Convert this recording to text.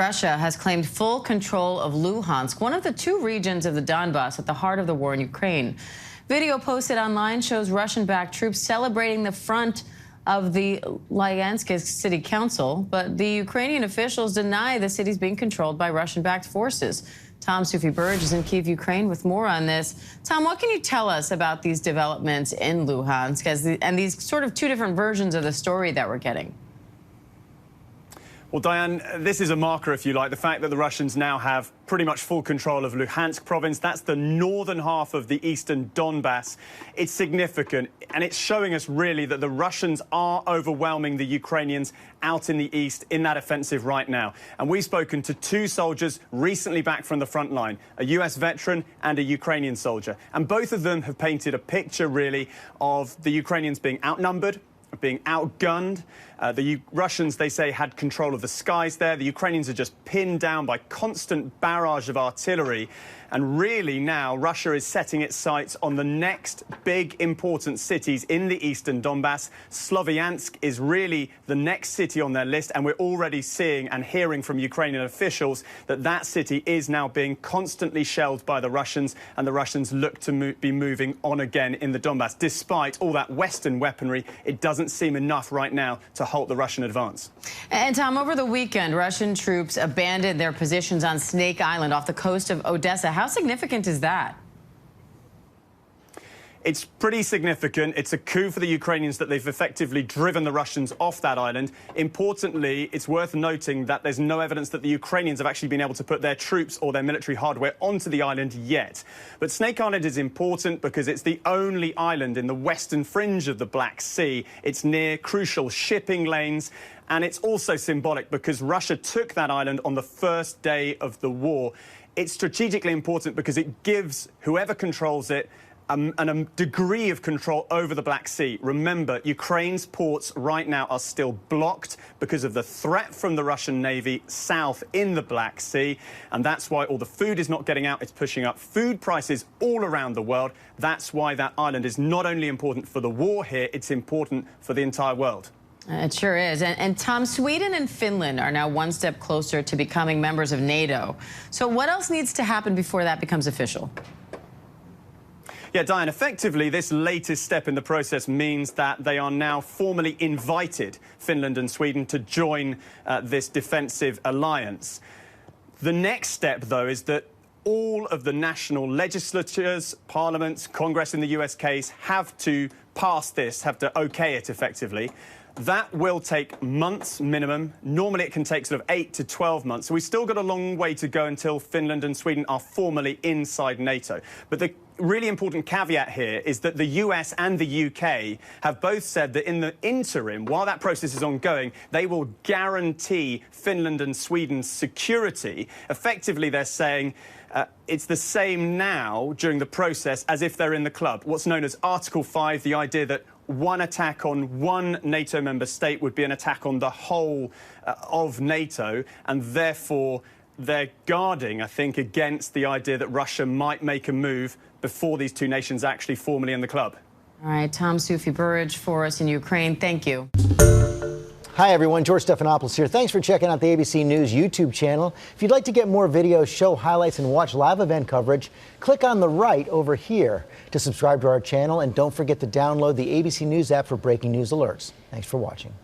Russia has claimed full control of Luhansk, one of the two regions of the Donbas at the heart of the war in Ukraine. Video posted online shows Russian-backed troops celebrating the front of the Luhansk city council, but the Ukrainian officials deny the city's being controlled by Russian-backed forces. Soufi Burridge is in Kyiv, Ukraine, with more on this. Tom, what can you tell us about these developments in Luhansk and these sort of two different versions of the story that we're getting? Well, Diane, this is a marker, if you like, the fact that the Russians now have pretty much full control of Luhansk province. That's the northern half of the eastern Donbas. It's significant, and it's showing us really that the Russians are overwhelming the Ukrainians out in the east in that offensive right now. And we've spoken to two soldiers recently back from the front line, a US veteran and a Ukrainian soldier. And both of them have painted a picture, really, of the Ukrainians being outnumbered, being outgunned. The Russians, they say, had control of the skies there. The Ukrainians are just pinned down by constant barrage of artillery. And really now Russia is setting its sights on the next big important cities in the eastern Donbas. Sloviansk is really the next city on their list, and we're already seeing and hearing from Ukrainian officials that that city is now being constantly shelled by the Russians, and the Russians look to be moving on again in the Donbas. Despite all that Western weaponry, it doesn't seem enough right now to halt the Russian advance. And Tom, over the weekend, Russian troops abandoned their positions on Snake Island off the coast of Odessa. How significant is that? It's pretty significant. It's a coup for the Ukrainians that they've effectively driven the Russians off that island. Importantly, it's worth noting that there's no evidence that the Ukrainians have actually been able to put their troops or their military hardware onto the island yet. But Snake Island is important because it's the only island in the western fringe of the Black Sea. It's near crucial shipping lanes. And it's also symbolic because Russia took that island on the first day of the war. It's strategically important because it gives whoever controls it a degree of control over the Black Sea. Remember, Ukraine's ports right now are still blocked because of the threat from the Russian Navy south in the Black Sea. And that's why all the food is not getting out. It's pushing up food prices all around the world. That's why that island is not only important for the war here, it's important for the entire world. It sure is. And Tom, Sweden and Finland are now one step closer to becoming members of NATO. So what else needs to happen before that becomes official? Yeah, Diane, effectively, this latest step in the process means that they are now formally invited, Finland and Sweden, to join this defensive alliance. The next step, though, is that all of the national legislatures, parliaments, Congress in the US case, have to pass this, have to OK it effectively. That will take months minimum. Normally it can take sort of 8 to 12 months. So we've still got a long way to go until Finland and Sweden are formally inside NATO. But the really important caveat here is that the US and the UK have both said that in the interim, while that process is ongoing, they will guarantee Finland and Sweden's security. Effectively, they're saying it's the same now during the process as if they're in the club. What's known as Article 5, the idea that one attack on one NATO member state would be an attack on the whole of NATO, and therefore they're guarding, I think, against the idea that Russia might make a move before these two nations are actually formally in the club. All right, Soufi Burridge for us in Ukraine. Thank you. Hi, everyone. George Stephanopoulos here. Thanks for checking out the ABC News YouTube channel. If you'd like to get more videos, show highlights, and watch live event coverage, click on the right over here to subscribe to our channel. And don't forget to download the ABC News app for breaking news alerts. Thanks for watching.